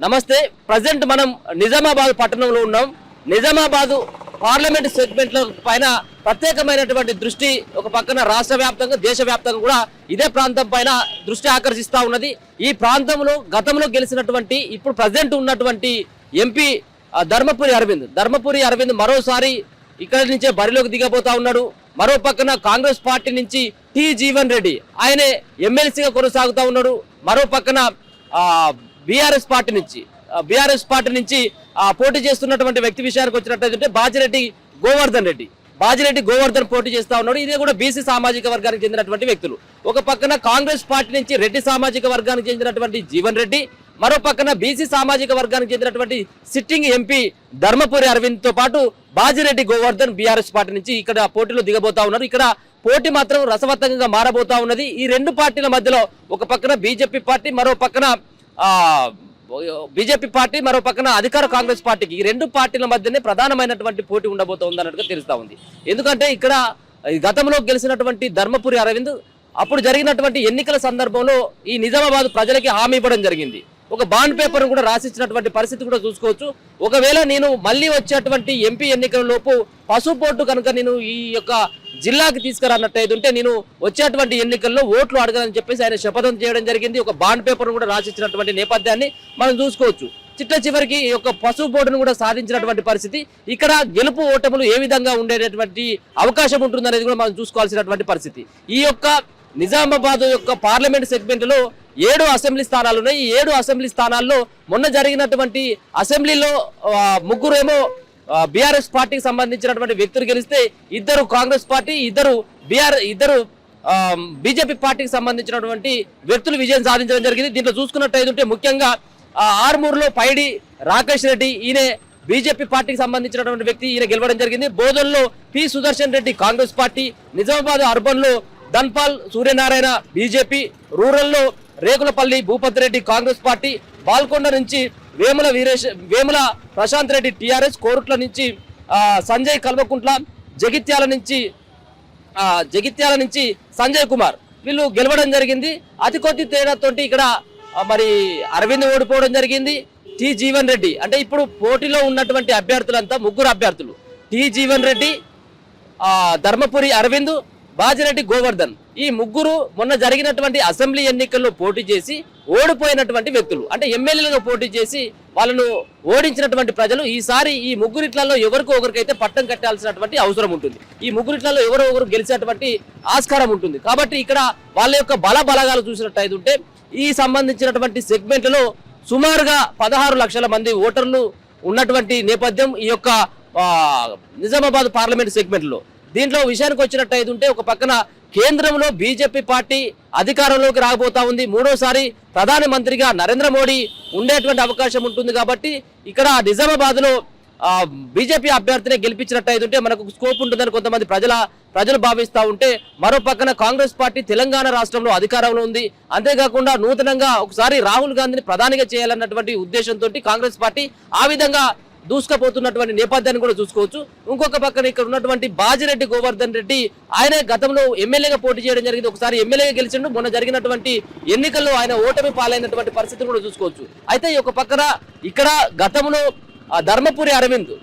నమస్తే. ప్రజెంట్ మనం నిజామాబాద్ పట్టణంలో ఉన్నాం. నిజామాబాద్ పార్లమెంట్ సెగ్మెంట్ల పైన ప్రత్యేకమైనటువంటి దృష్టి ఒక పక్కన రాష్ట్ర వ్యాప్తంగా దేశవ్యాప్తంగా కూడా ఇదే ప్రాంతం పైన దృష్టి ఆకర్షిస్తూ ఉన్నది. ఈ ప్రాంతంలో గతంలో గెలిచినటువంటి ఇప్పుడు ప్రజెంట్ ఉన్నటువంటి ఎంపీ ధర్మపురి అరవింద్ మరోసారి ఇక్కడి నుంచే బరిలోకి దిగబోతా ఉన్నాడు. మరో పక్కన కాంగ్రెస్ పార్టీ నుంచి టి జీవన్ రెడ్డి ఆయనే ఎమ్మెల్సీగా కొనసాగుతా ఉన్నాడు. మరో పక్కన బీఆర్ఎస్ పార్టీ నుంచి పోటీ చేస్తున్నటువంటి వ్యక్తి విషయానికి వచ్చినట్లయితే బాజిరెడ్డి గోవర్ధన్ పోటీ చేస్తా ఉన్నాడు. ఇదే కూడా బీసీ సామాజిక వర్గానికి చెందినటువంటి వ్యక్తులు. ఒక పక్కన కాంగ్రెస్ పార్టీ నుంచి రెడ్డి సామాజిక వర్గానికి చెందినటువంటి జీవన్ రెడ్డి, మరో పక్కన బీసీ సామాజిక వర్గానికి చెందినటువంటి సిట్టింగ్ ఎంపీ ధర్మపురి అరవింద్ తో పాటు బాజిరెడ్డి గోవర్ధన్ బీఆర్ఎస్ పార్టీ నుంచి ఇక్కడ పోటీలో దిగబోతా ఉన్నారు. ఇక్కడ పోటీ మాత్రం రసవత్తంగా మారబోతా ఉన్నది. ఈ రెండు పార్టీల మధ్యలో ఒక పక్కన బీజేపీ పార్టీ, మరో పక్కన అధికార కాంగ్రెస్ పార్టీకి, ఈ రెండు పార్టీల మధ్యనే ప్రధానమైనటువంటి పోటీ ఉండబోతోంది అన్నట్టుగా తెలుస్తా ఉంది. ఎందుకంటే ఇక్కడ గతంలో గెలిచినటువంటి ధర్మపురి అరవింద్ అప్పుడు జరిగినటువంటి ఎన్నికల సందర్భంలో ఈ నిజామాబాద్ ప్రజలకి హామీ ఇవ్వడం జరిగింది. ఒక బాండ్ పేపర్ కూడా రాసిచ్చినటువంటి పరిస్థితి కూడా చూసుకోవచ్చు. ఒకవేళ నేను మళ్ళీ వచ్చేటువంటి ఎంపీ ఎన్నికల లోపు పసుపు బోర్డు కనుక నేను ఈ యొక్క జిల్లాకి తీసుకురానట్టయితే నేను వచ్చేటువంటి ఎన్నికల్లో ఓట్లు అడగదని చెప్పేసి ఆయన శపథం చేయడం జరిగింది. ఒక బాండ్ పేపర్ కూడా రాసిచ్చినటువంటి నేపథ్యాన్ని మనం చూసుకోవచ్చు. చివరికి ఈ యొక్క పసుపు బోర్డును కూడా సాధించినటువంటి పరిస్థితి. ఇక్కడ గెలుపు ఓటములు ఏ విధంగా ఉండేటటువంటి అవకాశం ఉంటుందనేది కూడా మనం చూసుకోవాల్సినటువంటి పరిస్థితి. ఈ యొక్క నిజామాబాద్ యొక్క పార్లమెంట్ సెగ్మెంట్ లో 7 అసెంబ్లీ స్థానాలు ఉన్నాయి. ఈ 7 అసెంబ్లీ స్థానాల్లో మొన్న జరిగినటువంటి అసెంబ్లీలో ముగ్గురేమో బీఆర్ఎస్ పార్టీకి సంబంధించినటువంటి వ్యక్తులు గెలిస్తే, ఇద్దరు కాంగ్రెస్ పార్టీ, ఇద్దరు బీజేపీ పార్టీకి సంబంధించినటువంటి వ్యక్తులు విజయం సాధించడం జరిగింది. దీంట్లో చూసుకున్నట్టయితే ముఖ్యంగా ఆర్మూర్లో పైడి రాకేష్ రెడ్డి, ఈయన బీజేపీ పార్టీకి సంబంధించినటువంటి వ్యక్తి, ఈయన గెలవడం జరిగింది. బోధన్లో P Sudarshan Reddy Congress party, Nizamabad urban లో ధన్పాల్ సూర్యనారాయణ బీజేపీ, రూరల్ లో రేకులపల్లి భూపతి రెడ్డి కాంగ్రెస్ పార్టీ, బాల్కొండ నుంచి వేముల ప్రశాంత్ రెడ్డి టీఆర్ఎస్, కోరుట్ల నుంచి సంజయ్ కల్వకుంట్ల, జగిత్యాల నుంచి సంజయ్ కుమార్ వీళ్ళు గెలవడం జరిగింది. అతి కొద్ది తేడాతో ఇక్కడ మరి అరవింద్ ఓడిపోవడం జరిగింది. టి జీవన్ రెడ్డి అంటే ఇప్పుడు పోటీలో ఉన్నటువంటి అభ్యర్థులంతా ముగ్గురు అభ్యర్థులు, టి జీవన్ రెడ్డి, ధర్మపురి అరవింద్, బాజిరెడ్డి గోవర్ధన్. ఈ ముగ్గురు మొన్న జరిగినటువంటి అసెంబ్లీ ఎన్నికల్లో పోటీ చేసి ఓడిపోయినటువంటి వ్యక్తులు. అంటే ఎమ్మెల్యేలుగా పోటీ చేసి వాళ్ళను ఓడించినటువంటి ప్రజలు ఈసారి ఈ ముగ్గురిట్లలో ఒకరికైతే పట్టం కట్టాల్సినటువంటి అవసరం ఉంటుంది. ఈ ముగ్గురిట్లలో ఒకరు గెలిచేటువంటి ఆస్కారం ఉంటుంది. కాబట్టి ఇక్కడ వాళ్ళ యొక్క బలగాలు చూసినట్టయితే ఈ సంబంధించినటువంటి సెగ్మెంట్లో సుమారుగా 16 లక్షల మంది ఓటర్లు ఉన్నటువంటి నేపథ్యం ఈ యొక్క నిజామాబాద్ పార్లమెంట్ సెగ్మెంట్లో. దీంట్లో విషయానికి వచ్చినట్టయితే ఒక పక్కన కేంద్రంలో బీజేపీ పార్టీ అధికారంలోకి రాబోతా ఉంది. మూడోసారి ప్రధానమంత్రిగా నరేంద్ర మోడీ ఉండేటువంటి అవకాశం ఉంటుంది. కాబట్టి ఇక్కడ నిజామాబాద్ లో బీజేపీ అభ్యర్థిని గెలిపించినట్టయితే మనకు స్కోప్ ఉంటుందని కొంతమంది ప్రజలు భావిస్తూ ఉంటే, మరో పక్కన కాంగ్రెస్ పార్టీ తెలంగాణ రాష్ట్రంలో అధికారంలో ఉంది. అంతేకాకుండా నూతనంగా ఒకసారి రాహుల్ గాంధీని ప్రధానిగా చేయాలన్నటువంటి ఉద్దేశంతో కాంగ్రెస్ పార్టీ ఆ విధంగా దూసుకుపోతున్నటువంటి నేపథ్యాన్ని కూడా చూసుకోవచ్చు. ఇంకొక పక్కన ఇక్కడ ఉన్నటువంటి బాజిరెడ్డి గోవర్ధన్ రెడ్డి, ఆయనే గతంలో ఎమ్మెల్యేగా పోటీ చేయడం జరిగింది. ఒకసారి ఎమ్మెల్యేగా గెలిచిండు. మొన్న జరిగినటువంటి ఎన్నికల్లో ఆయన ఓటమి పాలైనటువంటి పరిస్థితిని కూడా చూసుకోవచ్చు. అయితే ఈ ఒక పక్కన ఇక్కడ గతంలో ధర్మపురి అరవింద్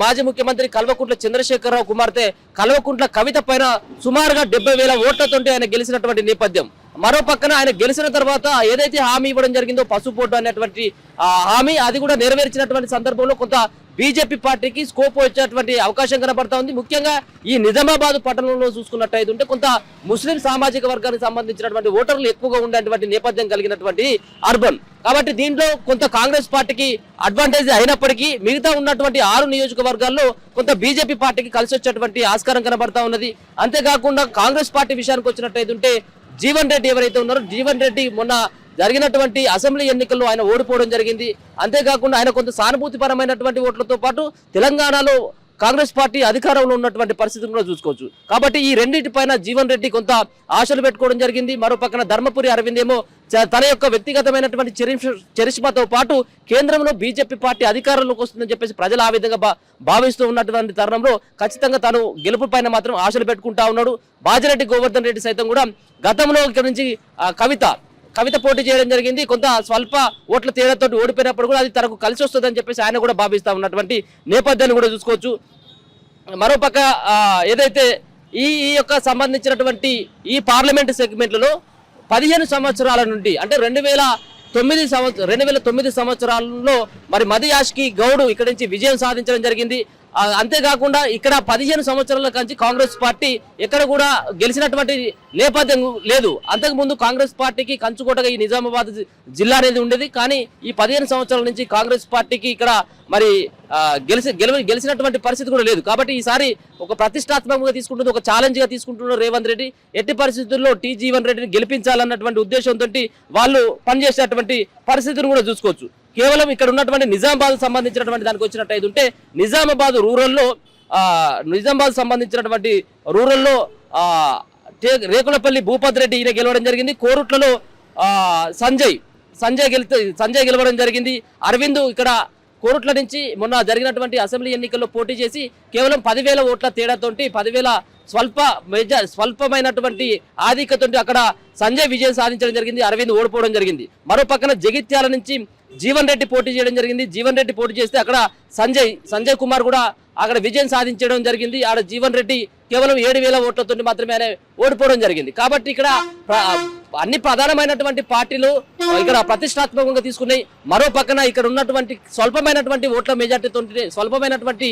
మాజీ ముఖ్యమంత్రి కల్వకుంట్ల చంద్రశేఖరరావు కుమార్తె కల్వకుంట్ల కవిత పైన సుమారుగా 70,000 ఓట్లతో ఆయన గెలిచినటువంటి నేపథ్యం. మరో పక్కన ఆయన గెలిచిన తర్వాత ఏదైతే హామీ ఇవ్వడం జరిగిందో పసుపు బోర్డు అనేటువంటి హామీ, అది కూడా నెరవేర్చినటువంటి సందర్భంలో కొంత బీజేపీ పార్టీకి స్కోప్ వచ్చేటువంటి అవకాశం కనబడతా ఉంది. ముఖ్యంగా ఈ నిజామాబాద్ పట్టణంలో చూసుకున్నట్టయితే కొంత ముస్లిం సామాజిక వర్గానికి సంబంధించినటువంటి ఓటర్లు ఎక్కువగా ఉండేటువంటి నేపథ్యం కలిగినటువంటి అర్బన్. కాబట్టి దీంట్లో కొంత కాంగ్రెస్ పార్టీకి అడ్వాంటేజ్ అయినప్పటికీ మిగతా ఉన్నటువంటి 6 నియోజకవర్గాల్లో కొంత బీజేపీ పార్టీకి కలిసి వచ్చేటువంటి ఆస్కారం కనబడతా ఉన్నది. అంతేకాకుండా కాంగ్రెస్ పార్టీ విషయానికి వచ్చినట్టయితే జీవన్ రెడ్డి ఎవరైతే ఉన్నారో, జీవన్ రెడ్డి మొన్న జరిగినటువంటి అసెంబ్లీ ఎన్నికల్లో ఆయన ఓడిపోవడం జరిగింది. అంతేకాకుండా ఆయన కొంత సానుభూతిపరమైనటువంటి ఓట్లతో పాటు తెలంగాణలో కాంగ్రెస్ పార్టీ అధికారంలో ఉన్నటువంటి పరిస్థితిని కూడా చూసుకోవచ్చు. కాబట్టి ఈ రెండింటిపైన జీవన్ రెడ్డి కొంత ఆశలు పెట్టుకోవడం జరిగింది. మరో పక్కన ధర్మపురి అరవింద్ ఏమో తన యొక్క వ్యక్తిగతమైనటువంటి చరిష్మాతో పాటు కేంద్రంలో బీజేపీ పార్టీ అధికారంలోకి వస్తుందని చెప్పేసి ప్రజలు ఆ విధంగా భావిస్తూ ఉన్నటువంటి తరుణంలో ఖచ్చితంగా తాను గెలుపు పైన మాత్రం ఆశలు పెట్టుకుంటా ఉన్నాడు. బాజిరెడ్డి గోవర్ధన్ రెడ్డి సైతం కూడా గతంలో ఇక్కడ నుంచి కవిత కవిత పోటీ చేయడం జరిగింది. కొంత స్వల్ప ఓట్ల తేడాతో ఓడిపోయినప్పుడు కూడా అది తనకు కలిసి వస్తుందని చెప్పేసి ఆయన కూడా భావిస్తా ఉన్నటువంటి నేపథ్యాన్ని కూడా చూసుకోవచ్చు. మరోపక్క ఏదైతే ఈ యొక్క సంబంధించినటువంటి ఈ పార్లమెంటు సెగ్మెంట్లలో 15 సంవత్సరాల నుండి అంటే 2009 సంవత్సరాల్లో మరి మది యాష్కి గౌడ్ ఇక్కడ నుంచి విజయం సాధించడం జరిగింది. అంతేకాకుండా ఇక్కడ 15 సంవత్సరాల నుంచి కాంగ్రెస్ పార్టీ ఎక్కడ కూడా గెలిచినటువంటి నేపథ్యం లేదు. అంతకుముందు కాంగ్రెస్ పార్టీకి కంచుకోటగా ఈ నిజామాబాద్ జిల్లా అనేది ఉండేది. కానీ ఈ 15 సంవత్సరాల నుంచి కాంగ్రెస్ పార్టీకి ఇక్కడ మరి గెలిచినటువంటి పరిస్థితి కూడా లేదు. కాబట్టి ఈసారి ఒక ప్రతిష్టాత్మకంగా తీసుకుంటుంది, ఒక ఛాలెంజ్ గా తీసుకుంటున్నారు రేవంత్ రెడ్డి. ఎట్టి పరిస్థితుల్లో టీ జీవన్ రెడ్డిని గెలిపించాలన్నటువంటి ఉద్దేశంతో వాళ్ళు పనిచేసేటువంటి పరిస్థితిని కూడా చూసుకోవచ్చు. కేవలం ఇక్కడ ఉన్నటువంటి నిజామాబాద్ సంబంధించినటువంటి దానికి వచ్చినట్టయితే ఉంటే నిజామాబాద్ సంబంధించినటువంటి రూరల్లో రేకులపల్లి భూపత్ రెడ్డి ఈయన గెలవడం జరిగింది. కోరుట్లలో సంజయ్ గెలవడం జరిగింది. అరవింద్ ఇక్కడ కోరుట్ల నుంచి మొన్న జరిగినటువంటి అసెంబ్లీ ఎన్నికల్లో పోటీ చేసి కేవలం 10,000 ఓట్ల తేడాతోటి 10,000 స్వల్పమైనటువంటి ఆధిక్యతో అక్కడ సంజయ్ విజయం సాధించడం జరిగింది. అరవింద్ ఓడిపోవడం జరిగింది. మరో పక్కన జగిత్యాల నుంచి జీవన్ రెడ్డి పోటీ చేయడం జరిగింది. జీవన్ రెడ్డి పోటీ చేస్తే అక్కడ సంజయ్ కుమార్ కూడా అక్కడ విజయం సాధించడం జరిగింది. ఆడ జీవన్ రెడ్డి కేవలం 7,000 ఓట్లతో మాత్రమే ఆయన ఓడిపోవడం జరిగింది. కాబట్టి ఇక్కడ అన్ని ప్రధానమైనటువంటి పార్టీలు ఇక్కడ ప్రతిష్టాత్మకంగా తీసుకున్నాయి. మరో పక్కన ఇక్కడ ఉన్నటువంటి స్వల్పమైనటువంటి ఓట్ల మెజార్టీతో స్వల్పమైనటువంటి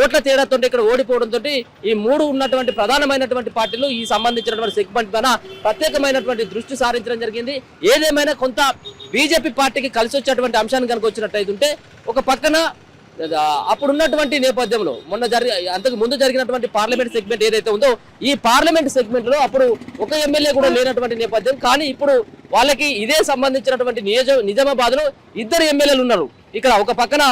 ఓట్ల తేడాతో ఇక్కడ ఓడిపోవడంతో ఈ మూడు ఉన్నటువంటి ప్రధానమైనటువంటి పార్టీలు ఈ సంబంధించినటువంటి సెగ్మెంట్ పైన ప్రత్యేకమైనటువంటి దృష్టి సారించడం జరిగింది. ఏదేమైనా కొంత బీజేపీ పార్టీకి కలిసి వచ్చేటువంటి అంశాన్ని కనుక వచ్చినట్టయితే ఉంటే ఒక పక్కన అప్పుడున్నటువంటి నేపథ్యంలో అంతకు ముందు జరిగినటువంటి పార్లమెంట్ సెగ్మెంట్ ఏదైతే ఉందో ఈ పార్లమెంట్ సెగ్మెంట్ లో అప్పుడు ఒక ఎమ్మెల్యే కూడా లేనటువంటి నేపథ్యం. కానీ ఇప్పుడు వాళ్ళకి ఇదే సంబంధించినటువంటి నిజామాబాద్ లో 2 ఎమ్మెల్యేలు ఉన్నారు. ఇక్కడ ఒక పక్కన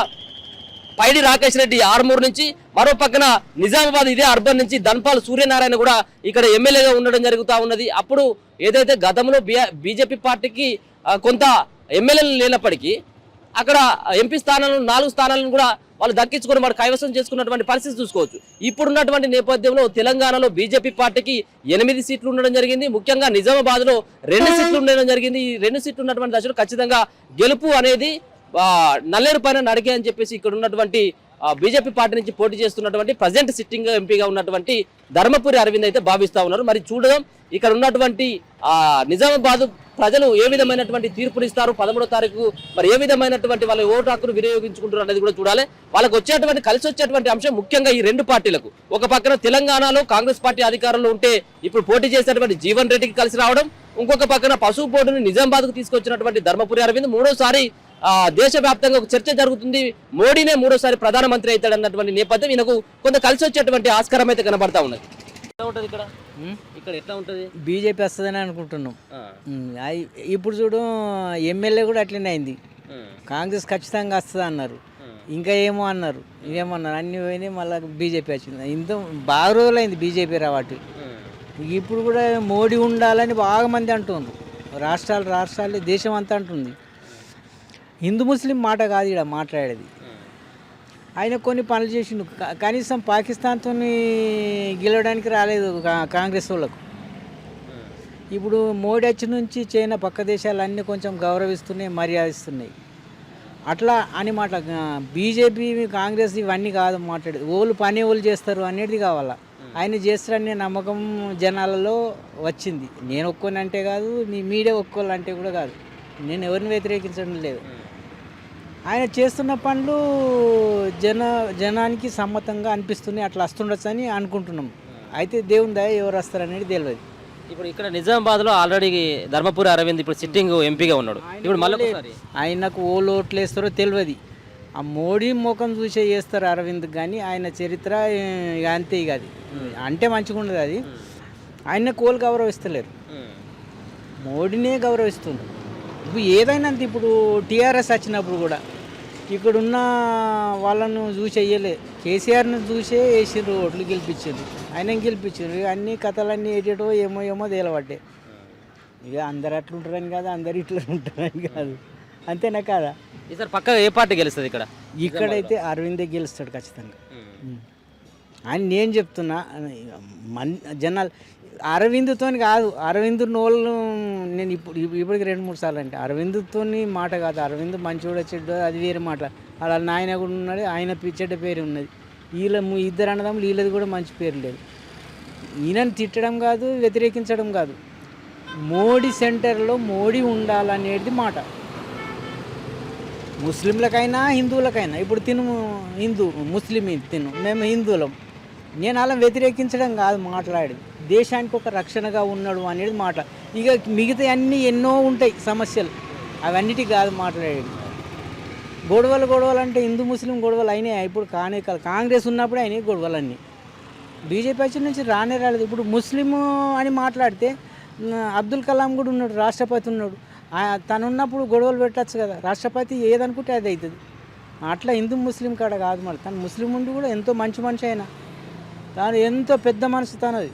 పైడి రాకేష్ రెడ్డి ఆర్మూర్ నుంచి, మరో పక్కన నిజామాబాద్ ఇదే అర్బన్ నుంచి ధన్పాల్ సూర్యనారాయణ కూడా ఇక్కడ ఎమ్మెల్యేగా ఉండడం జరుగుతూ ఉన్నది. అప్పుడు ఏదైతే గతంలో బీజేపీ పార్టీకి కొంత ఎమ్మెల్యేలు లేనప్పటికీ అక్కడ ఎంపీ స్థానాలను 4 స్థానాలను కూడా వాళ్ళు దక్కించుకొని వాడు కైవసం చేసుకున్నటువంటి పరిస్థితి చూసుకోవచ్చు. ఇప్పుడున్నటువంటి నేపథ్యంలో తెలంగాణలో బీజేపీ పార్టీకి 8 సీట్లు ఉండడం జరిగింది. ముఖ్యంగా నిజామాబాద్ లో 2 సీట్లు ఉండడం జరిగింది. ఈ 2 సీట్లు ఉన్నటువంటి దశలో ఖచ్చితంగా గెలుపు అనేది నల్లేరు పైన నడికే అని చెప్పేసి ఇక్కడ ఉన్నటువంటి బీజేపీ పార్టీ నుంచి పోటీ చేస్తున్నటువంటి ప్రజెంట్ సిట్టింగ్ ఎంపీగా ఉన్నటువంటి ధర్మపురి అరవింద్ అయితే భావిస్తా ఉన్నారు. మరి చూడడం ఇక్కడ ఉన్నటువంటి నిజామాబాద్ ప్రజలు ఏ విధమైనటువంటి తీర్పునిస్తారు 13వ తారీఖు, మరి ఏ విధమైనటువంటి వాళ్ళ ఓటు హక్కును వినియోగించుకుంటారు అనేది కూడా చూడాలి. వాళ్ళకి కలిసి వచ్చేటువంటి అంశం ముఖ్యంగా ఈ 2 పార్టీలకు. ఒక పక్కన తెలంగాణలో కాంగ్రెస్ పార్టీ అధికారంలో ఉంటే ఇప్పుడు పోటీ చేసేటువంటి జీవన్ రెడ్డికి కలిసి రావడం, ఇంకొక పక్కన పసుపు బోర్డును నిజామాబాద్కు తీసుకొచ్చినటువంటి ధర్మపురి అరవింద్ మూడోసారి దేశవ్యాప్తంగా ఒక చర్చ జరుగుతుంది. మోడీనే 3వసారి ప్రధానమంత్రి అవుతాడు అన్నటువంటి నేపథ్యం ఈయనకు కొంత కలిసి వచ్చేటువంటి ఆస్కారం అయితే కనబడతా ఉన్నది. ఇక్కడ ఎట్లా ఉంటుంది? బీజేపీ వస్తుందని అనుకుంటున్నాం. ఇప్పుడు చూడు ఎమ్మెల్యే కూడా అట్లనే అయింది. కాంగ్రెస్ ఖచ్చితంగా వస్తుంది అన్నారు, ఇంకా ఏమో అన్నారు, ఏమన్నారు, అన్ని పోయినాయి. మళ్ళీ బీజేపీ వచ్చింది. ఇంత బాగా రోజులైంది బీజేపీ రావటి. ఇప్పుడు కూడా మోడీ ఉండాలని బాగా మంది అంటున్నారు. రాష్ట్రాలు దేశం అంతా అంటుంది. హిందూ ముస్లిం మాట కాదు ఇక్కడ మాట్లాడేది. ఆయన కొన్ని పనులు చేసిండు. కనీసం పాకిస్తాన్తో గెలవడానికి రాలేదు కాంగ్రెస్ వాళ్ళకు. ఇప్పుడు మోడీ వచ్చి నుంచి చైనా పక్క దేశాలన్నీ కొంచెం గౌరవిస్తున్నాయి, మర్యాదిస్తున్నాయి. అట్లా అని మాట బీజేపీ కాంగ్రెస్ ఇవన్నీ కాదు మాట్లాడేది. వాళ్ళు చేస్తారు అనేది కావాలా. ఆయన చేస్తారనే నమ్మకం జనాలలో వచ్చింది. నేను ఒక్కొని అంటే కాదు, మీ మీడియా ఒక్కోళ్ళు అంటే కూడా కాదు. నేను ఎవరిని వ్యతిరేకించడం లేదు. ఆయన చేస్తున్న పనులు జనానికి సమ్మతంగా అనిపిస్తున్నాయి. అట్లా వస్తుండొచ్చు అని అనుకుంటున్నాం. అయితే దేవుని దయ ఎవరు వస్తారనేది తెలియదు. ఇప్పుడు ఇక్కడ నిజామాబాద్లో ఆల్రెడీ ధర్మపురి అరవింద్ ఇప్పుడు సిట్టింగ్ ఎంపీగా ఉన్నాడు. ఇప్పుడు మళ్ళీ ఆయనకు ఓట్లు వేస్తారో తెలియదు. ఆ మోడీ ముఖం చూసే చేస్తారు అరవింద్, కానీ ఆయన చరిత్ర అంతే. ఇక అది అంటే మంచిగా ఉండదు. అది ఆయన కోలు గౌరవిస్తలేరు, మోడీనే గౌరవిస్తుంది. ఇప్పుడు ఏదైనా అంతే. ఇప్పుడు టీఆర్ఎస్ వచ్చినప్పుడు కూడా ఇక్కడున్న వాళ్ళను చూసి వేయలే, కేసీఆర్ను చూసే వేసారు, ఓట్లు గెలిపించారు, ఆయన గెలిపించారు. అన్ని కథలన్నీ ఏటో ఏమో తేలబడ్డాయి. ఇక అందరు అట్లా ఉంటారని కాదు, అందరు ఇట్లా ఉంటారని కాదు. అంతేనా కాదా? ఈసారి పక్క ఏ పార్టీ గెలుస్తుంది? ఇక్కడైతే అరవిందే గెలుస్తాడు ఖచ్చితంగా. ఆయన నేను చెప్తున్నా, జనాలు అరవింద్తో కాదు, అరవింద్ నోళ్ళు నేను ఇప్పటికి 2-3 సార్లు అంటే అరవింద్తో మాట కాదు. అరవింద్ మంచివాడు చెడ్డ అది వేరే మాట. అలా నాయన కూడా ఉన్నాడు, ఆయన చెడ్డ పేరు ఉన్నది. వీళ్ళ ఇద్దరు అన్నదమ్ములు వీళ్ళది కూడా మంచి పేరు లేదు. ఈయనని తిట్టడం కాదు, వ్యతిరేకించడం కాదు. మోడీ సెంటర్లో మోడీ ఉండాలనేది మాట. ముస్లింలకైనా హిందువులకైనా. ఇప్పుడు తిను హిందూ, ముస్లిం తిను, మేము హిందువులం. నేను అలా వ్యతిరేకించడం కాదు మాట్లాడేది. దేశానికి ఒక రక్షణగా ఉన్నాడు అనేది మాట. ఇక మిగతా అన్నీ ఎన్నో ఉంటాయి సమస్యలు, అవన్నిటికి కాదు మాట్లాడేది. గొడవలు అంటే హిందూ ముస్లిం గొడవలు అయినాయి. ఇప్పుడు కానే కాదు, కాంగ్రెస్ ఉన్నప్పుడే అయినాయి గొడవలన్నీ. బీజేపీ వచ్చిన నుంచి రానే రాలేదు. ఇప్పుడు ముస్లిం అని మాట్లాడితే అబ్దుల్ కలాం కూడా ఉన్నాడు, రాష్ట్రపతి ఉన్నాడు. తను ఉన్నప్పుడు గొడవలు పెట్టచ్చు కదా. రాష్ట్రపతి ఏదనుకుంటే అది అవుతుంది. అట్లా హిందూ ముస్లిం కాడ కాదు. మరి తను ముస్లిం ఉండి కూడా ఎంతో మంచి మనిషి అయినా, తాను ఎంతో పెద్ద మనసు తనది.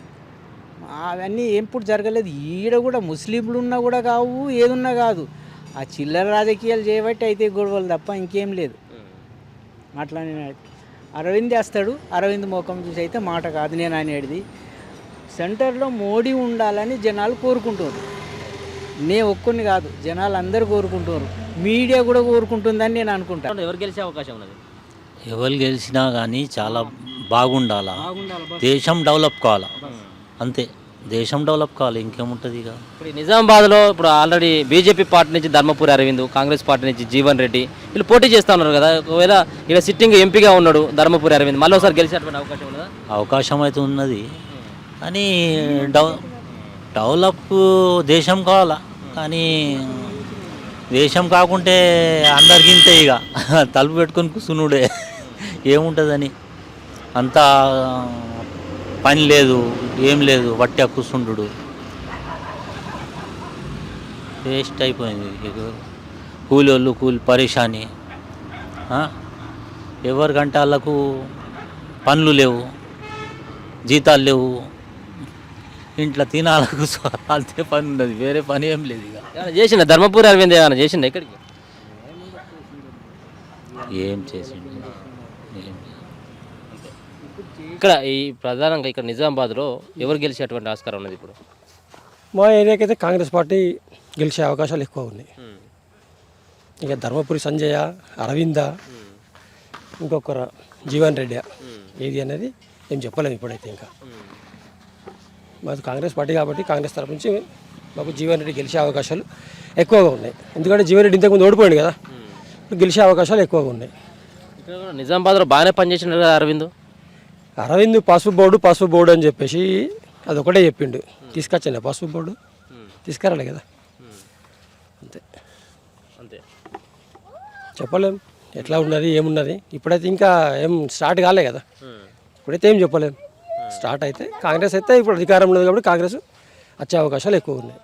అవన్నీ ఎప్పుడు జరగలేదు. ఈడ కూడా ముస్లింలు ఉన్నా కూడా కావు, ఏదున్నా కాదు. ఆ చిల్లర రాజకీయాలు చేయబట్టి అయితే గొడవలు తప్ప ఇంకేం లేదు. అట్లా నేను అరవింద్ వేస్తాడు, అరవింద్ ముఖం చూసి అయితే మాట కాదు నేను అనేది. సెంటర్లో మోడీ ఉండాలని జనాలు కోరుకుంటున్నారు. నేను ఒక్కరిని కాదు, జనాలు అందరూ కోరుకుంటున్నారు. మీడియా కూడా కోరుకుంటుందని నేను అనుకుంటాను. ఎవరు గెలిచే అవకాశం ఉన్నది? ఎవరు గెలిచినా కానీ చాలా బాగుండాలా, దేశం డెవలప్ కావాలా, అంతే. దేశం డెవలప్ కావాలి, ఇంకేముంటుంది ఇక. ఇప్పుడు నిజామాబాద్లో ఇప్పుడు ఆల్రెడీ బీజేపీ పార్టీ నుంచి ధర్మపురి అరవింద్, కాంగ్రెస్ పార్టీ నుంచి జీవన్ రెడ్డి వీళ్ళు పోటీ చేస్తూ ఉన్నారు కదా. ఒకవేళ ఇలా సిట్టింగ్ ఎంపీగా ఉన్నాడు ధర్మపురి అరవింద్, మళ్ళీ ఒకసారి గెలిచేటువంటి అవకాశం ఉన్నదా? అవకాశం అయితే ఉన్నది, కానీ డెవలప్ దేశం కావాలా. కానీ దేశం కాకుంటే అందరికి ఇంతే ఇక, తలుపు పెట్టుకొని కూర్చునుడే ఏముంటుందని. అంతా పని లేదు, ఏం లేదు, వట్టి కూర్చుండు వేస్ట్ అయిపోయింది. కూలి పరేషాని. ఎవరికంటే వాళ్ళకు పనులు లేవు, జీతాలు లేవు, ఇంట్లో తినాలకు అంతే పని ఉన్నది, వేరే పని ఏం లేదు ఇక. ఏమైనా చేసిండ ధర్మపురి అరవింద్? ఏమైనా చేసిండ ఇక్కడికి? ఏం చేసిండు? ఇక్కడ ఈ ప్రధానంగా ఇక్కడ నిజామాబాద్లో ఎవరు గెలిచేటువంటి ఆస్కారం ఉన్నది ఇప్పుడు? మా ఏరియాకైతే కాంగ్రెస్ పార్టీ గెలిచే అవకాశాలు ఎక్కువ ఉన్నాయి. ఇక ధర్మపురి సంజయ, అరవింద, ఇంకొకరు జీవన్ రెడ్డి, ఏది అనేది ఏం చెప్పలేము ఇప్పుడైతే. ఇంకా మాది కాంగ్రెస్ పార్టీ కాబట్టి కాంగ్రెస్ తరఫు నుంచి మాకు జీవన్ రెడ్డి గెలిచే అవకాశాలు ఎక్కువగా ఉన్నాయి. ఎందుకంటే జీవన్ రెడ్డి ఇంతకుముందు ఓడిపోయింది కదా, గెలిచే అవకాశాలు ఎక్కువగా ఉన్నాయి. ఇక్కడ నిజామాబాద్లో బాగానే పనిచేసిండు కదా అరవింద్ పసుపు బోర్డు అని చెప్పేసి అదొకటే చెప్పిండు. తీసుకొచ్చాను పసుపు బోర్డు తీసుకురాలే కదా, అంతే అంతే. చెప్పలేం ఎట్లా ఉన్నది ఏమున్నది. ఇప్పుడైతే ఇంకా ఏం స్టార్ట్ కాలే కదా, ఇప్పుడైతే ఏం చెప్పలేం. స్టార్ట్ అయితే కాంగ్రెస్ అయితే ఇప్పుడు అధికారం ఉన్నది కాబట్టి కాంగ్రెస్ వచ్చే అవకాశాలు ఎక్కువ ఉన్నాయి.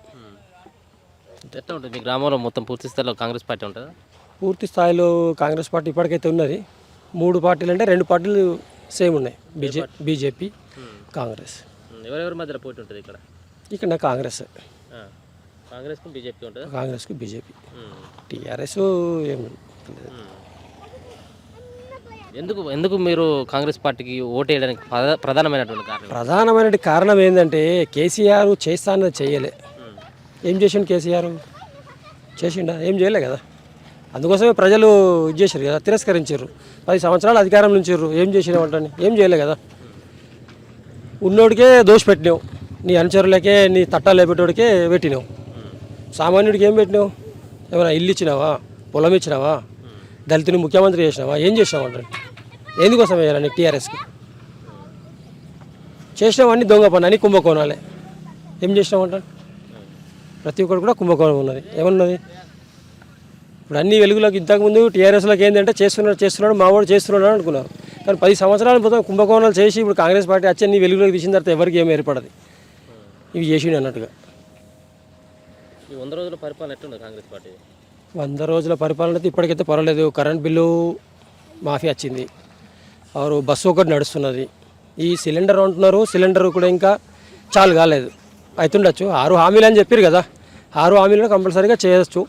ఎట్లా ఉంటుంది మీ గ్రామంలో మొత్తం పూర్తి స్థాయిలో కాంగ్రెస్ పార్టీ ఉంటుందా? పూర్తి స్థాయిలో కాంగ్రెస్ పార్టీ ఇప్పటికైతే ఉన్నది. 3 పార్టీలు అంటే 2 పార్టీలు సేమ్ ఉన్నాయి, బీజేపీ కాంగ్రెస్. ఎవరెవరి మధ్యలో పోటీ ఉంటుంది ఇక్కడ? ఇక్కడ కాంగ్రెస్, కాంగ్రెస్కు బీజేపీ ఉంటుంది. కాంగ్రెస్కు బీజేపీ, టీఆర్ఎస్ ఏం లేదు. ఎందుకు మీరు కాంగ్రెస్ పార్టీకి ఓటు వేయడానికి ప్రధానమైనటువంటి కారణం ఏంటంటే కేసీఆర్ చేస్తానని చేయలే. ఏం చేసిండు కేసీఆర్? చేసిండా? ఏం చేయలే కదా. అందుకోసమే ప్రజలు ఇది చేశారు కదా, తిరస్కరించారు. 10 సంవత్సరాలు అధికారం నుంచారు, ఏం చేసినావంటని ఏం చేయలే కదా. ఉన్నోడికే దోష పెట్టినావు, నీ అనుచరులకే, నీ తట్టాలు పెట్టోడికే పెట్టినావు. సామాన్యుడికి ఏం పెట్టినావు? ఏమైనా ఇల్లు ఇచ్చినావా, పొలం ఇచ్చినావా, దళితుని ముఖ్యమంత్రి చేసినావా, ఏం చేసినావు అంటారు? ఎందుకోసం వేయాలి నీకు టీఆర్ఎస్కి? చేసినావన్నీ దొంగ పని అని కుంభకోణాలే. ఏం చేసినావు అంటారు? ప్రతి ఒక్కరు కూడా కుంభకోణం ఉన్నది. ఏమన్నది? ఇప్పుడు అన్ని వెలుగులోకి ఇంతకుముందు టీఆర్ఎస్లోకి ఏంటంటే చేస్తున్నాడు మావాడు చేస్తున్నాడు అనుకున్నారు. కానీ 10 సంవత్సరాలు మొత్తం కుంభకోణాలు చేసి ఇప్పుడు కాంగ్రెస్ పార్టీ వచ్చి అన్ని వెలుగులోకి తీసిన తర్వాత ఎవరికి ఏమి ఏర్పడదు. ఇవి చేసిండు అన్నట్టుగా. 100 రోజుల పరిపాలన ఎట్లుంది కాంగ్రెస్ పార్టీ? 100 రోజుల పరిపాలన అయితే ఇప్పటికైతే పర్వాలేదు. కరెంట్ బిల్లు మాఫీ వచ్చింది, బస్సు ఒకటి నడుస్తున్నది. ఈ సిలిండర్ అంటున్నారు, సిలిండర్ కూడా ఇంకా చాలు కాలేదు, అవుతుండొచ్చు. 6 హామీలు అని చెప్పారు కదా, 6 హామీలను కంపల్సరీగా చేయొచ్చు.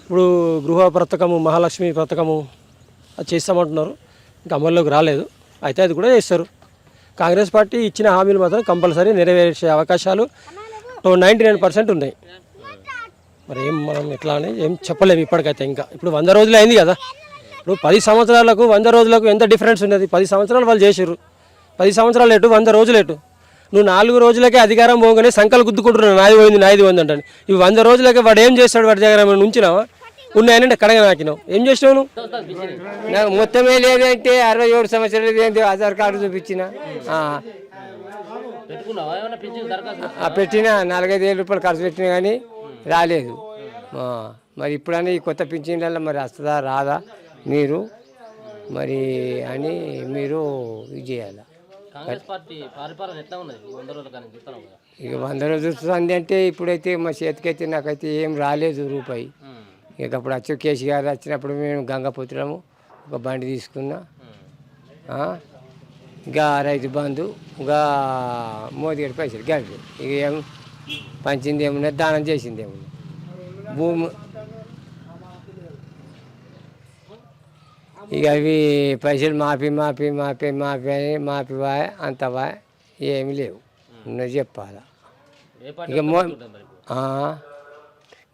ఇప్పుడు గృహ పథకము, మహాలక్ష్మి పథకము అది చేస్తామంటున్నారు, ఇంకా అమల్లోకి రాలేదు. అయితే అది కూడా చేస్తారు. కాంగ్రెస్ పార్టీ ఇచ్చిన హామీలు మాత్రం కంపల్సరీ నెరవేర్చే అవకాశాలు 99% ఉన్నాయి. మరి ఏం మనం ఎట్లా అని ఏం చెప్పలేము ఇప్పటికైతే. ఇంకా ఇప్పుడు 100 రోజులు అయింది కదా. ఇప్పుడు 10 సంవత్సరాలకు 100 రోజులకు ఎంత డిఫరెన్స్ ఉన్నది? 10 సంవత్సరాలు వాళ్ళు చేసారు, 10 సంవత్సరాలు ఎటు, 100 రోజులు ఎటు. నువ్వు 4 రోజులకే అధికారం పోగానే సంకలు గుద్దుకుంటున్నావు, నాది పోయింది అంటాను. ఇవి 100 రోజులకే వాడు ఏం చేస్తాడు? వాడి దగ్గర ఉంచినావా? ఉన్నాయనంటే కడగా నాకినావు. ఏం చేసినావు నువ్వు? నాకు మొత్తమే లేదంటే 67 సంవత్సరాలు ఏంటి ఆధార్ కార్డు చూపించిన పెట్టిన 4-5 వేల రూపాయలు ఖర్చు పెట్టినా కానీ రాలేదు. మరి ఇప్పుడని ఈ కొత్త పింఛన్లలో మరి వస్తుందా రాదా మీరు మరి అని మీరు ఇది చేయాలి. ఇక 100 రోజులు చూస్తుంది అంటే ఇప్పుడైతే మా చేతికైతే నాకైతే ఏం రాలేదు రూపాయి. ఇక అప్పుడు వచ్చి కేసీఆర్ వచ్చినప్పుడు మేము గంగపుత్రము ఒక బండి తీసుకున్నా, ఇంకా రైతు బంధు, ఇంకా మోదీ గారి పైసలు గండి. ఇక ఏం పంచింది ఏమున్నది, దానం చేసింది ఏమున్నది. భూమి ఇక అవి పైసలు మాఫీ అంతవా ఏమి లేవు. ఉన్నది చెప్పాలా. ఇక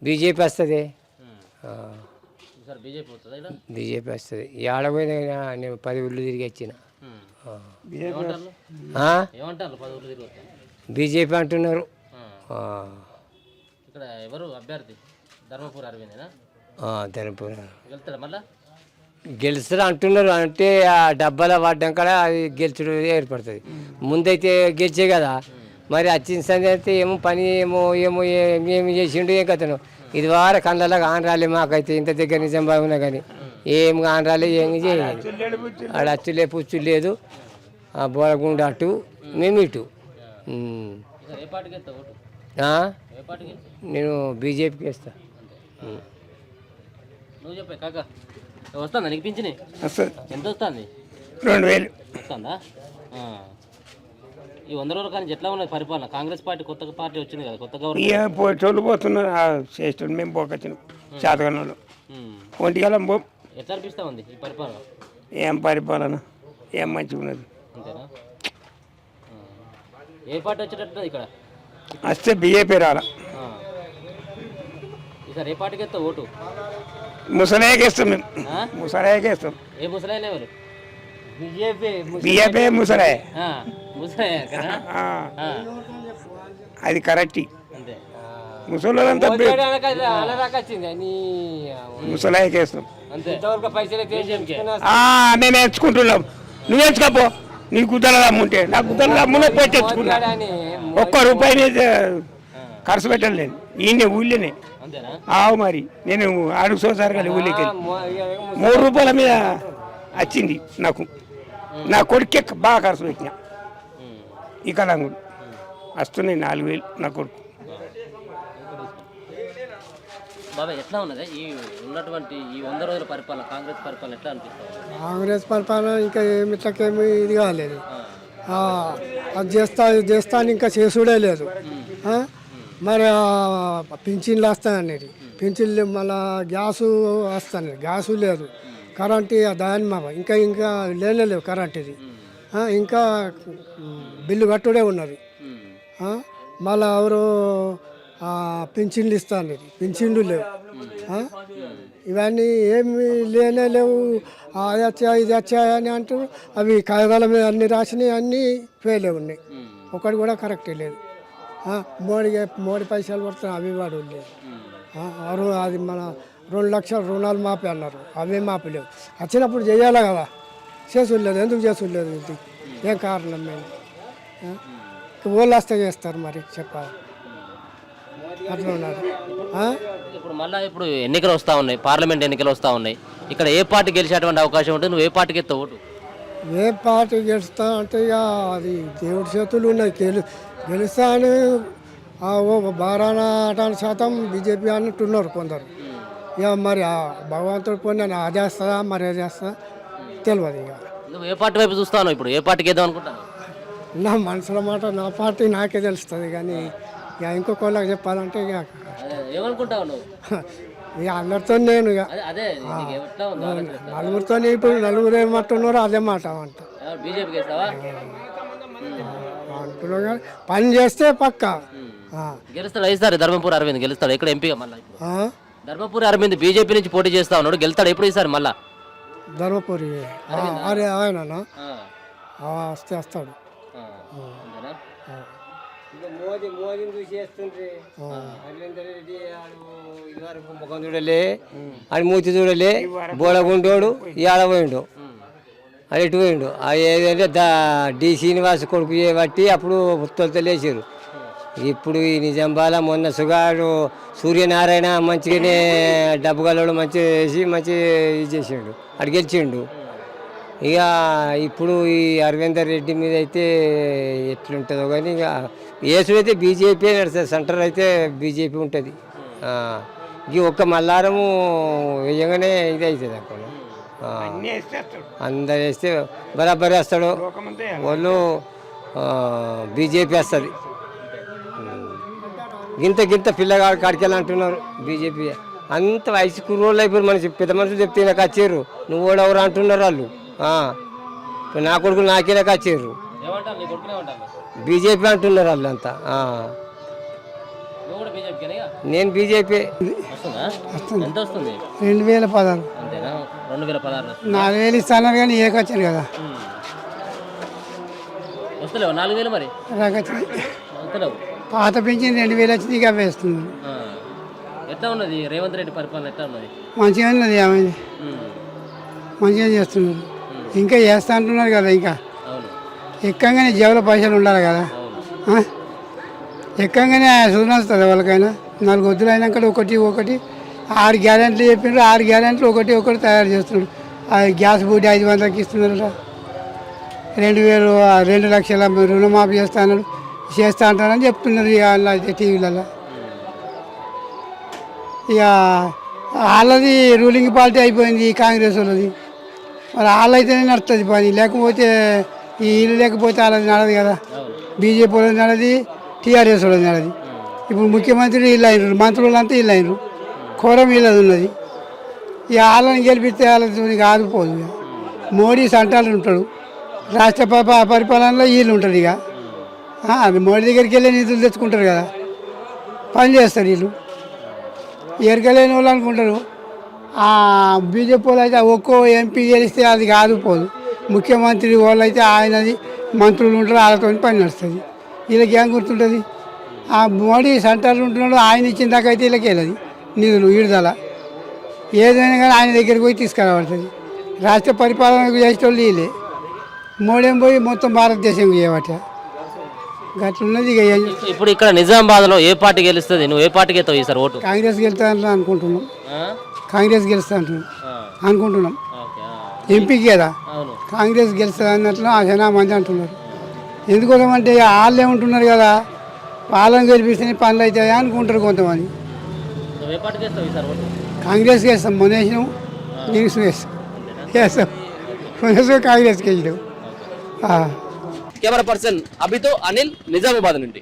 బీజేపీ వస్తుంది, బీజేపీ వస్తుంది. ఏడపోయినా నేను 10 ఊళ్ళు తిరిగి వచ్చిన. బీజేపీ అంటున్నారు. ధర్మపురి గెలుస్తారు అంటున్నారు. అంటే ఆ డబ్బాల పడ్డం కూడా అది గెలుచుడు ఏర్పడుతుంది. ముందైతే గెలిచే కదా. మరి వచ్చిన సంది అయితే ఏమో పని ఏమి చేసిండు ఏం కథను. ఇది వార కళ్ళలో కాని రాలే మాకైతే. ఇంత దగ్గర నిజం బాగున్నా కానీ ఏం కాని రాలే, ఏమి చేయలేదు. ఆడ అచ్చులే పుచ్చు లేదు. ఆ బోలగుండ అటు, మేము ఇటు. నేను బీజేపీకి వేస్తా. నువ్వు చెప్పే కాక వస్తుందా నీకు పింఛని? ఎంత వస్తుంది? 2000 వస్తుందా? ఈ 100 రోజుల కానీ ఎట్లా ఉన్నది పరిపాలన? కాంగ్రెస్ పార్టీ కొత్త పార్టీ వచ్చింది కదా, కొత్త గవర్నమెంట్. పోయేటోళ్ళు పోతున్నారు, చేసేటోళ్ళు మేము పోకొచ్చిన చేతగనోళ్ళు ఒంటికాలం పో. ఎట్లా అనిపిస్తా ఉంది ఈ పరిపాలన? ఏం పరిపాలన, ఏం మంచిగా ఉన్నది. అంతేనా? ఏ పార్టీ వచ్చేటట్టు ఇక్కడ వస్తే బీజేపీ రాలా. ఈసారి ఏ పార్టీకి ఎత్తా ఓటు? ముసలాయకి ఇస్తాం మేము, ముసలాయకి ఇస్తాం. ఏ ముసలాయలు ఎవరు? బీజేపీ ముసలాయ. అది కరెక్ట్. ముసలంతా ముసలాయకి ఇస్తాం. మేము ఎంచుకుంటున్నాం. నువ్వు ఎంచుకోపో. నీ గుద్దల దమ్ముంటే నా గుద్దల దమ్మునే పోయి తెచ్చుకున్నా. ₹1 ఖర్చు పెట్టలేను. ఈయన ఊళ్ళోనే ఆవు. మరి నేను అడుగు సోసారి ఊళ్ళోకి ₹3 మీద వచ్చింది నాకు. నా కొడుకే బాగా ఖర్చు పెట్టిన. ఈ కళంగుడు వస్తున్నాయి 4000 నా కొడుకు. బాబాయ్ ఎట్లా ఉన్నది ఈ ఉన్నటువంటి ఈ 100 రోజుల పరిపాలన, కాంగ్రెస్ పరిపాలన ఎట్లా అనిపిస్తుంది? కాంగ్రెస్ పరిపాలన ఇంకా ఇట్లకేమి ఇది కాలేదు. అది చేస్తా అని ఇంకా చేసుడే లేదు. మరి పింఛన్లు వస్తాయనేది, పింఛన్లు మళ్ళా గ్యాసు వస్తాయి, గ్యాసు లేదు. కరెంటు దాని ఇంకా లేవు కరెంట్. ఇది ఇంకా బిల్లు కట్టుడే ఉన్నది. మళ్ళీ ఎవరు పింఛన్లు ఇస్తాను, పింఛన్లు లేవు. ఇవన్నీ ఏమి లేవు. అది వచ్చాయి ఇది వచ్చాయని అంటారు. అవి కాగితాల మీద అన్ని రాసినాయి, అన్నీ ఫెయిల్ ఉన్నాయి. ఒకటి కూడా కరెక్టే లేదు. మోడీ పైసలు పడుతున్నాయి, అవి వాడు లేదు. అది మన 2 లక్షల రుణాలు మాపి అన్నారు, అవి మాపి లేవు. వచ్చినప్పుడు చేయాలి కదా, చేసులేదు. ఎందుకు చేసులేదు? ఇది ఏం కారణం? మేము వాళ్ళు వస్తే చేస్తారు, మరి చెప్పాలి. అట్లా ఉన్నారు. ఇప్పుడు ఎన్నికలు వస్తూ ఉన్నాయి, పార్లమెంట్ ఎన్నికలు వస్తూ ఉన్నాయి. ఇక్కడ ఏ పార్టీ గెలిచేటువంటి అవకాశం ఉంటుంది? నువ్వు ఏ పార్టీకి ఎత్తావు ఓటు? ఏ పార్టీ గెలుస్తా అంటే ఇక అది దేవుడి చేతులు ఉన్నాయి. గెలుస్తా అని బారాన శాతం బీజేపీ అన్నట్టున్నారు కొందరు. ఇక మరి భగవంతుడు పోయి అది వేస్తుందా మరి ఏది వేస్తా తెలియదు. ఇక నువ్వు ఏ పార్టీ వైపు చూస్తాను? ఇప్పుడు ఏ పార్టీకి వేద్దాం అనుకుంటాను? నా మనసులో మాట నా పార్టీ నాకే తెలుస్తుంది. కానీ ఇక ఇంకొకళ్ళకి చెప్పాలంటే ఇక ఏమనుకుంటావు నువ్వు? ఇక అందరితో నేను ఇక నలుగురితో ఇప్పుడు నలుగురు ఏమంటున్నారో అదే మాట అంట. బీజేపీకి వేస్తావా? అనుకున్నాం కానీ పని చేస్తే పక్క గెలుస్తాడు ఈసారి ధర్మపురి అరవింద్ గెలుస్తాడు ఇక్కడ ఎంపీగా మళ్ళీ ఆ, ధర్మపురి అరవింద్ బీజేపీ నుంచి పోటీ చేస్తా ఉన్నాడు గెలుస్తాడు ఎప్పుడు ఈసారి మళ్ళా ధర్మపురి అరే ఆయన వస్తే వస్తాడు. మోదీని చూసి చేస్తుండ్రి అరవిందర్ రెడ్డి ఇదివరకు ముఖం చూడలే అని మూతి చూడలే బోడగుండోడు ఇవాళ పోయిండు అది ఎటు పోయిండు అది ఏదంటే డి శ్రీనివాస్ కొడుకు బట్టి అప్పుడు తొలత లేచారు. ఇప్పుడు ఈ నిజాంబాల మొన్న సుగాడు సూర్యనారాయణ మంచిగానే డబ్బు గలడు మంచిగా వేసి మంచి ఇది చేసిండు అటు గెలిచిండు. ఇక ఇప్పుడు ఈ అరవిందర్ రెడ్డి మీద అయితే ఎట్లుంటుందో కానీ ఇక ఏసుడైతే బీజేపీ నడుస్తుంది, సెంటర్ అయితే బీజేపీ ఉంటుంది. ఇక ఒక్క మల్లారము వేయగానే ఇది అవుతుంది అక్కడ అందరు వేస్తే బరాబరి వస్తాడు వాళ్ళు బీజేపీ వస్తుంది. గింత పిల్లగాడు కాడికెళ్ళి అంటున్నారు బీజేపీ అంత వయసు కుర్రోళ్ళు అయిపోయారు. మనిషి పెద్ద మనుషులు చెప్తే నాకు వచ్చారు నువ్వు కూడా ఎవరు అంటున్నారు వాళ్ళు. నా కొడుకు నాకే వచ్చారు బీజేపీ అంటున్నారు వాళ్ళు అంతా. నేను బీజేపీ. ఎంత వస్తుంది 2016 అంతేనా 2016 4,000 ఇస్తాన్నారు కానీ ఏకొచ్చారు కదా వస్తలేవు 4,000 మరి రాకొచ్చింది. వస్తలేవు. పాత పెంచింది 2,000 వచ్చింది ఇక వేస్తున్నారు. ఎట్లా ఉన్నది రేవంత్ రెడ్డి పరిపాలన ఎట్లా ఉన్నది? మంచిగా ఉన్నది ఆమె మంచిగా చేస్తున్నారు. ఇంకా చేస్తా అంటున్నారు కదా. ఇంకా అవును ఎక్కంగానే జేబులో పైసలు ఉండాలి కదా. ఎక్కంగానే సుఖం వస్తుంది వాళ్ళకైనా. 4 వద్దులు అయినాక ఒకటి 6 గ్యారెంట్లు చెప్పిండ్రు. 6 గ్యారెంట్లు ఒకటి తయారు చేస్తున్నాడు. గ్యాస్ బూటి 500కి ఇస్తున్నారు. 2 లక్షల రుణమాఫీ చేస్తా అంటారని చెప్తున్నారు ఇక టీవీలలో. ఇక వాళ్ళది రూలింగ్ పార్టీ అయిపోయింది కాంగ్రెస్ వాళ్ళది. మరి వాళ్ళైతేనే నడుస్తుంది పని, లేకపోతే ఈ ఇల్లు లేకపోతే వాళ్ళది నడదు కదా. బీజేపీ వాళ్ళది నడది, టీఆర్ఎస్ వాళ్ళది నడది. ఇప్పుడు ముఖ్యమంత్రి ఇల్లు అయినారు, మంత్రులు అంతా ఇల్లు అయినారు, కోరం ఇల్లది ఉన్నది. ఇక వాళ్ళని గెలిపిస్తే వాళ్ళది ఆగిపోదు. ఇక మోడీ సంటాలు ఉంటాడు, రాష్ట్ర పరిపాలనలో వీళ్ళు ఉంటారు. ఇక అది మోడీ దగ్గరికి వెళ్ళి నిధులు తెచ్చుకుంటారు కదా, పని చేస్తారు వీళ్ళు. ఎరకలేని వాళ్ళు అనుకుంటారు. బీజేపీ వాళ్ళు అయితే ఒక్కో ఎంపీ గెలిస్తే అది కాదుపోదు. ముఖ్యమంత్రి వాళ్ళు అయితే ఆయనది మంత్రులు ఉంటారు, వాళ్ళతో పని నడుస్తుంది. వీళ్ళకి ఏం గుర్తుంటుంది? ఆ మోడీ సెంటర్లు ఉంటున్నాడు, ఆయన ఇచ్చిన దాకా అయితే వీళ్ళకి వెళ్ళదు నిధులు విడుదల. ఏదైనా కానీ ఆయన దగ్గరికి పోయి తీసుకురాబడుతుంది. రాష్ట్ర పరిపాలన చేసేటోళ్ళు వీళ్ళే. మోడీ పోయి మొత్తం భారతదేశం చేయబట్ట గట్లున్నది. ఇక ఇప్పుడు ఇక్కడ నిజామాబాద్లో ఏ పార్టీ గెలుస్తుంది? నువ్వు ఏ పార్టీకి ఎత్తావు ఈసారి ఓటు? కాంగ్రెస్ గెలుస్తా అనుకుంటున్నాం. కాంగ్రెస్ గెలుస్తా అనుకుంటున్నాం. ఎంపీకి కదా కాంగ్రెస్ గెలుస్తుంది అన్నట్లు చాలా మంది అంటున్నారు. ఎందుకోసం అంటే వాళ్ళే ఉంటున్నారు కదా, వాళ్ళని గెలిపిస్తే పనులు అవుతాయి అనుకుంటారు కొంతమంది. కాంగ్రెస్కి వేస్తాం. మొన్నేసినాం న్యూస్ వేస్తాం కాంగ్రెస్కి వేసినాం. కెమెరా పర్సన్ అభితో అనిల్ నిజామాబాద్ నుండి.